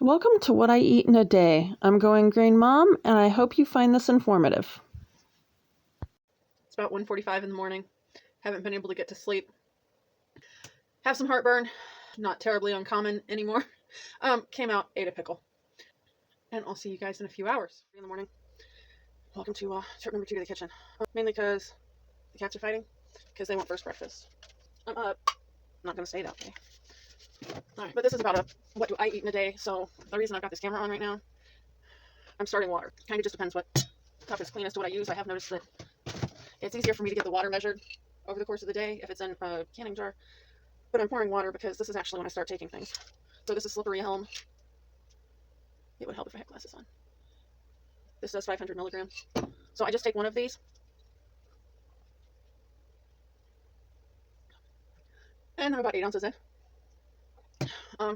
Welcome to What I Eat in a Day. I'm Going Green Mom, and I hope you find this informative. It's about 1:45 in the morning. Haven't been able to get to sleep. Have some heartburn. Not terribly uncommon anymore. Came out, ate a pickle. And I'll see you guys in a few hours. In the morning. Welcome to trip number 2 to the kitchen. Mainly because the cats are fighting. Because they want first breakfast. I'm up. I'm not going to stay that way. Alright, but this is about what do I eat in a day. So the reason I've got this camera on right now, I'm starting water. Kind of just depends what cup is cleanest to what I use. I have noticed that it's easier for me to get the water measured over the course of the day if it's in a canning jar. But I'm pouring water because this is actually when I start taking things. So this is Slippery Elm. It would help if I had glasses on. This does 500 milligrams. So I just take one of these. And I'm about 8 ounces in.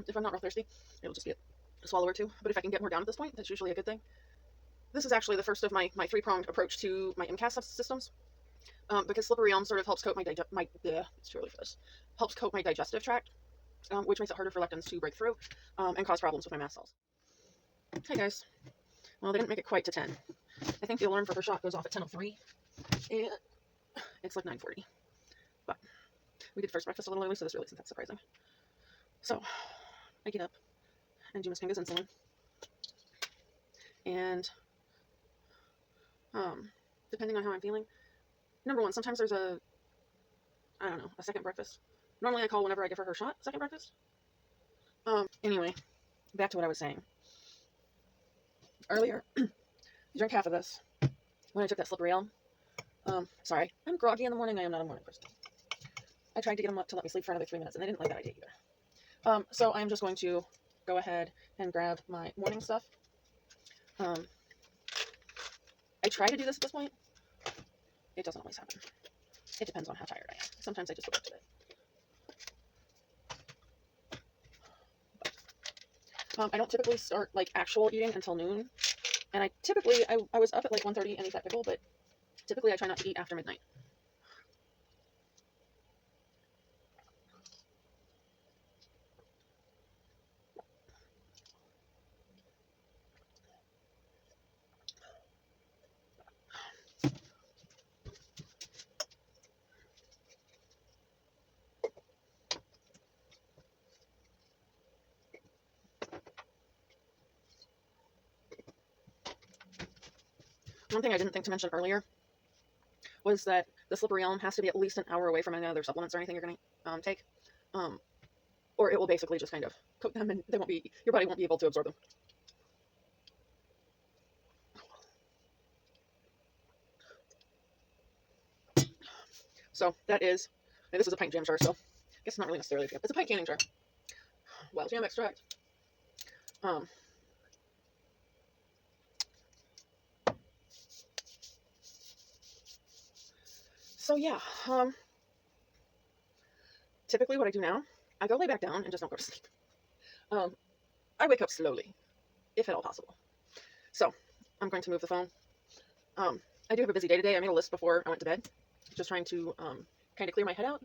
If I'm not real thirsty, it'll just be a swallow or two. But if I can get more down at this point, that's usually a good thing. This is actually the first of my three-pronged approach to my MCAS systems. Because Slippery Elm sort of helps coat it's too early for this. Helps coat my digestive tract, which makes it harder for lectins to break through and cause problems with my mast cells. Hey guys. Well, they didn't make it quite to 10. I think the alarm for her shot goes off at 10:03, and it's like 9:40. But we did first breakfast a little early, so this really isn't that surprising. So I get up and do Miss Kinga's insulin, and depending on how I'm feeling, number one, sometimes there's a second breakfast. Normally I call whenever I give her shot second breakfast. Anyway, back to what I was saying. Earlier, I drank half of this when I took that Slippery Elm. Sorry, I'm groggy in the morning. I am not a morning person. I tried to get them up to let me sleep for another 3 minutes, and they didn't like that idea either. So I'm just going to go ahead and grab my morning stuff. I try to do this at this point. It doesn't always happen. It depends on how tired I am. Sometimes I just go back to bed. I don't typically start like actual eating until noon, and I was up at like 1:30 and ate that pickle, but typically I try not to eat after midnight. One thing I didn't think to mention earlier was that the Slippery Elm has to be at least an hour away from any other supplements or anything you're going to take, or it will basically just kind of coat them, and your body won't be able to absorb them. So this is a pint jam jar, so I guess it's not really necessarily a jam. It's a pint canning jar. Wild jam extract. So yeah, typically what I do now, I go lay back down and just don't go to sleep. I wake up slowly, if at all possible. So I'm going to move the phone. I do have a busy day today. I made a list before I went to bed, just trying to kind of clear my head out.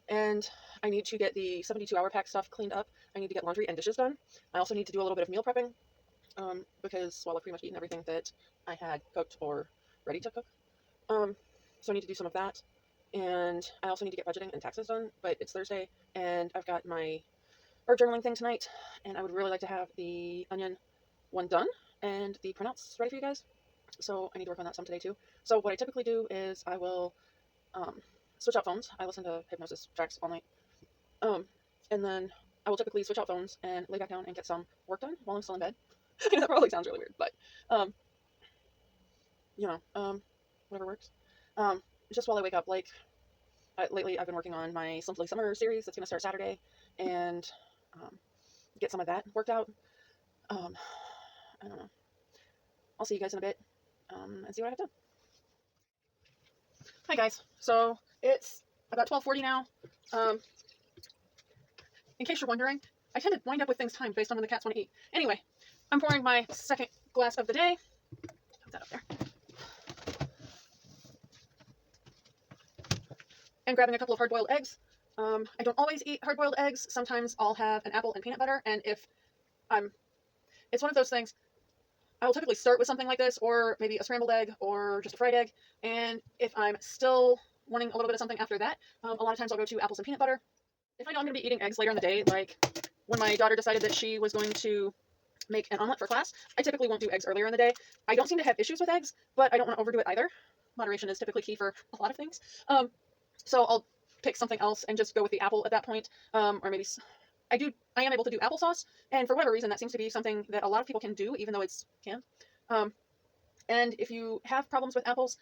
And I need to get the 72-hour pack stuff cleaned up. I need to get laundry and dishes done. I also need to do a little bit of meal prepping, because, well, I've pretty much eaten everything that I had cooked or ready to cook. So I need to do some of that. And I also need to get budgeting and taxes done, but it's Thursday, and I've got my art journaling thing tonight, and I would really like to have the onion one done and the printouts ready for you guys. So I need to work on that some today too. So what I typically do is I will switch out phones. I listen to hypnosis tracks all night. And then I will typically switch out phones and lay back down and get some work done while I'm still in bed. I know that probably sounds really weird, but whatever works. Just while I wake up, like lately I've been working on my Simply Summer series that's going to start Saturday, and get some of that worked out. I don't know. I'll see you guys in a bit and see what I have done. Hi guys. So it's about 12:40 now. In case you're wondering, I tend to wind up with things timed based on when the cats want to eat. Anyway, I'm pouring my second glass of the day. Put that up there. And grabbing a couple of hard-boiled eggs. I don't always eat hard-boiled eggs. Sometimes I'll have an apple and peanut butter, and if I'm it's one of those things. I will typically start with something like this, or maybe a scrambled egg, or just a fried egg. And if I'm still wanting a little bit of something after that, a lot of times I'll go to apples and peanut butter. If I know I'm going to be eating eggs later in the day, like when my daughter decided that she was going to make an omelet for class, I typically won't do eggs earlier in the day. I don't seem to have issues with eggs, but I don't want to overdo it either. Moderation is typically key for a lot of things. So I'll pick something else and just go with the apple at that point. Or maybe I am able to do applesauce, and for whatever reason, that seems to be something that a lot of people can do, even though it's canned. And if you have problems with apples,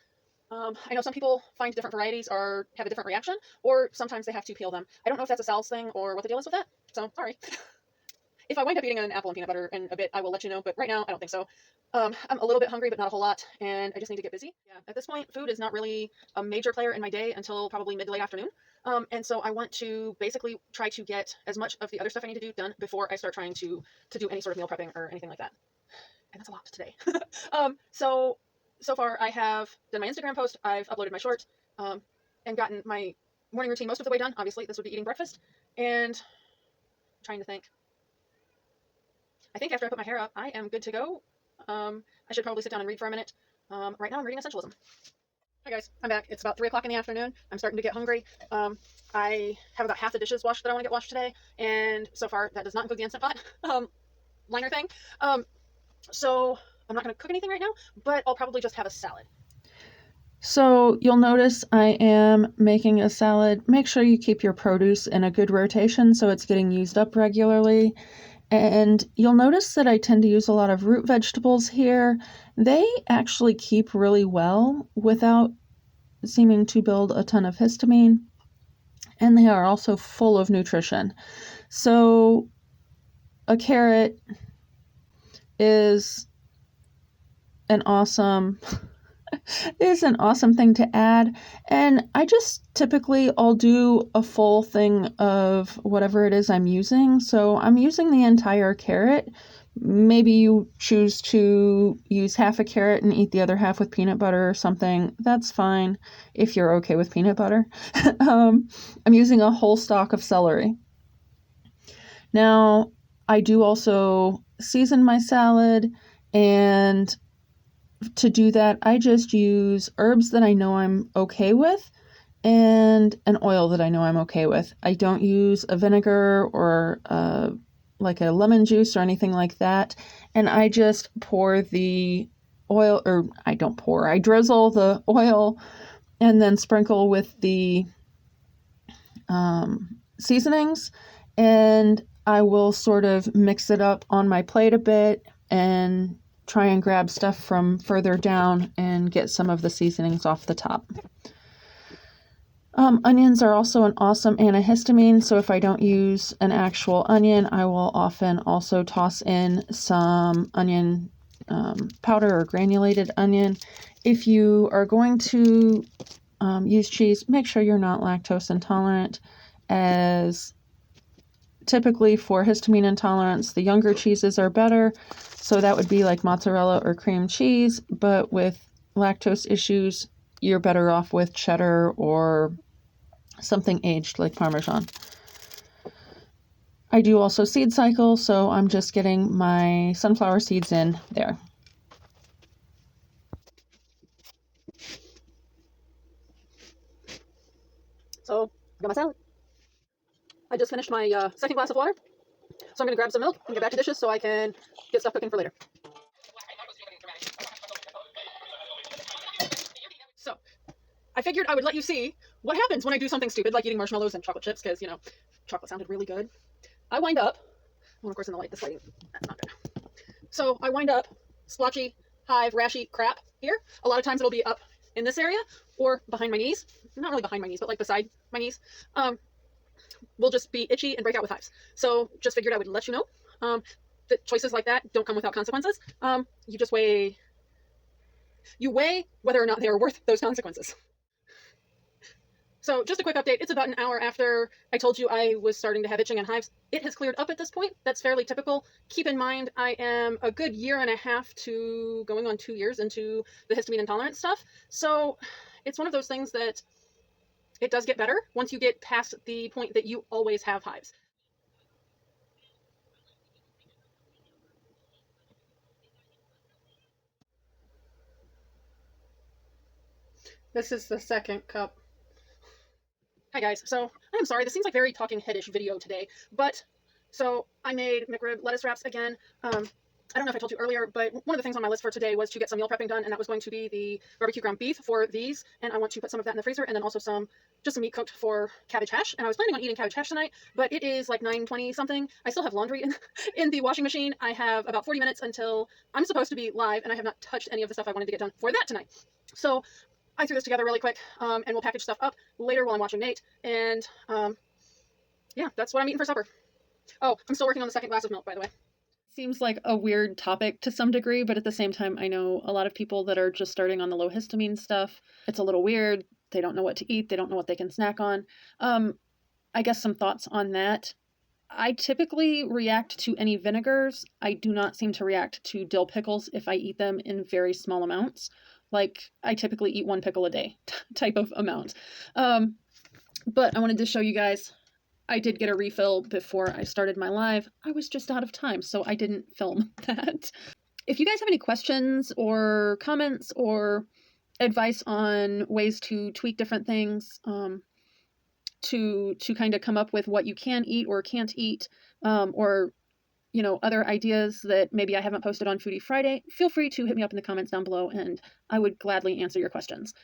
I know some people find different varieties or have a different reaction, or sometimes they have to peel them. I don't know if that's a Sal's thing or what the deal is with that, so sorry. If I wind up eating an apple and peanut butter in a bit, I will let you know, but right now, I don't think so. I'm a little bit hungry, but not a whole lot, and I just need to get busy. Yeah, at this point, food is not really a major player in my day until probably mid to late afternoon. And so I want to basically try to get as much of the other stuff I need to do done before I start trying to do any sort of meal prepping or anything like that. And that's a lot today. So far I have done my Instagram post, I've uploaded my short, and gotten my morning routine most of the way done. Obviously, this would be eating breakfast, and I'm trying to think. I think after I put my hair up, I am good to go. I should probably sit down and read for a minute. Right now I'm reading Essentialism. Hi guys, I'm back. It's about 3 o'clock in the afternoon. I'm starting to get hungry. I have about half the dishes washed that I want to get washed today, and so far that does not include the Instant Pot liner thing. So I'm not going to cook anything right now, but I'll probably just have a salad. So you'll notice I am making a salad. Make sure you keep your produce in a good rotation so it's getting used up regularly. And you'll notice that I tend to use a lot of root vegetables here. They actually keep really well without seeming to build a ton of histamine. And they are also full of nutrition. So a carrot is an awesome thing to add. And I just typically I'll do a full thing of whatever it is I'm using. So I'm using the entire carrot. Maybe you choose to use half a carrot and eat the other half with peanut butter or something. That's fine if you're okay with peanut butter. I'm using a whole stalk of celery. Now, I do also season my salad, and to do that, I just use herbs that I know I'm okay with and an oil that I know I'm okay with. I don't use a vinegar or like a lemon juice or anything like that. And I just pour the oil, or I drizzle the oil and then sprinkle with the seasonings, and I will sort of mix it up on my plate a bit and try and grab stuff from further down and get some of the seasonings off the top. Onions are also an awesome antihistamine, so if I don't use an actual onion, I will often also toss in some onion powder or granulated onion. If you are going to use cheese, make sure you're not lactose intolerant, as typically for histamine intolerance, the younger cheeses are better. So that would be like mozzarella or cream cheese, but with lactose issues, you're better off with cheddar or something aged like Parmesan. I do also seed cycle, so I'm just getting my sunflower seeds in there. So I got my salad. I just finished my second glass of water, so I'm going to grab some milk and get back to dishes so I can get stuff cooking for later. So I figured I would let you see what happens when I do something stupid like eating marshmallows and chocolate chips, because, you know, chocolate sounded really good. I wind up, well, of course in the light, this lighting, that's not good. So I wind up splotchy, hive, rashy crap here. A lot of times it'll be up in this area or behind my knees. Not really behind my knees, but like beside my knees. Will just be itchy and break out with hives. So just figured I would let you know that choices like that don't come without consequences. You weigh whether or not they are worth those consequences. So just a quick update. It's about an hour after I told you I was starting to have itching and hives. It has cleared up at this point. That's fairly typical. Keep in mind, I am a good year and a half to going on 2 years into the histamine intolerance stuff. So it's one of those things that it does get better once you get past the point that you always have hives. This is the second cup. Hi guys, so I'm sorry, this seems like very talking headish video today, but so I made McRib lettuce wraps again. I don't know if I told you earlier, but one of the things on my list for today was to get some meal prepping done, and that was going to be the barbecue ground beef for these, and I want to put some of that in the freezer, and then also just some meat cooked for cabbage hash. And I was planning on eating cabbage hash tonight, but it is like 9:20 something. I still have laundry in the washing machine. I have about 40 minutes until I'm supposed to be live, and I have not touched any of the stuff I wanted to get done for that tonight. So I threw this together really quick, and we'll package stuff up later while I'm watching Nate. And yeah, that's what I'm eating for supper. Oh, I'm still working on the second glass of milk, by the way. Seems like a weird topic to some degree, but at the same time, I know a lot of people that are just starting on the low histamine stuff. It's a little weird. They don't know what to eat. They don't know what they can snack on. I guess some thoughts on that. I typically react to any vinegars. I do not seem to react to dill pickles if I eat them in very small amounts. Like, I typically eat 1 pickle a day type of amount. But I wanted to show you guys, I did get a refill before I started my live. I was just out of time, so I didn't film that. If you guys have any questions or comments or advice on ways to tweak different things, to kind of come up with what you can eat or can't eat, or other ideas that maybe I haven't posted on Foodie Friday, feel free to hit me up in the comments down below, and I would gladly answer your questions.